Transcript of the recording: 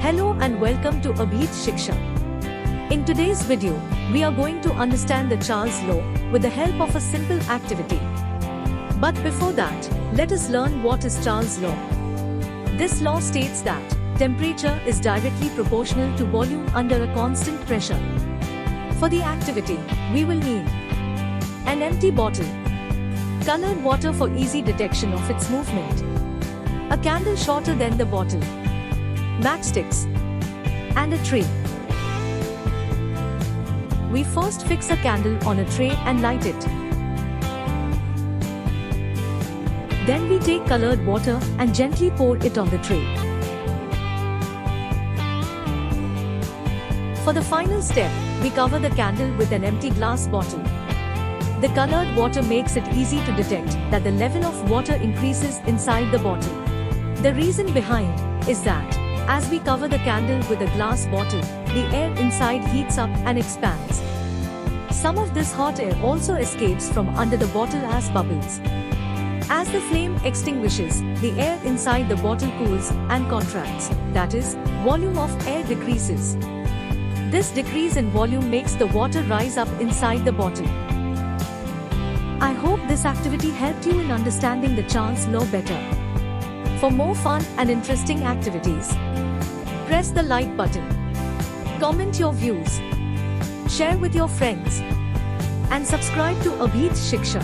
Hello and welcome to Abhit Shiksha. In today's video, we are going to understand the Charles law with the help of a simple activity. But before that, let us learn what is Charles law. This law states that temperature is directly proportional to volume under a constant pressure. For the activity, we will need an empty bottle, colored water for easy detection of its movement, a candle shorter than the bottle, matchsticks, and a tray. We first fix a candle on a tray and light it. Then we take colored water and gently pour it on the tray. For the final step, we cover the candle with an empty glass bottle. The colored water makes it easy to detect that the level of water increases inside the bottle. The reason behind is that as we cover the candle with a glass bottle, the air inside heats up and expands. Some of this hot air also escapes from under the bottle as bubbles. As the flame extinguishes, the air inside the bottle cools and contracts, that is, volume of air decreases. This decrease in volume makes the water rise up inside the bottle. I hope this activity helped you in understanding the Charles law better. For more fun and interesting activities, press the like button, comment your views, share with your friends, and subscribe to Abhit Shiksha.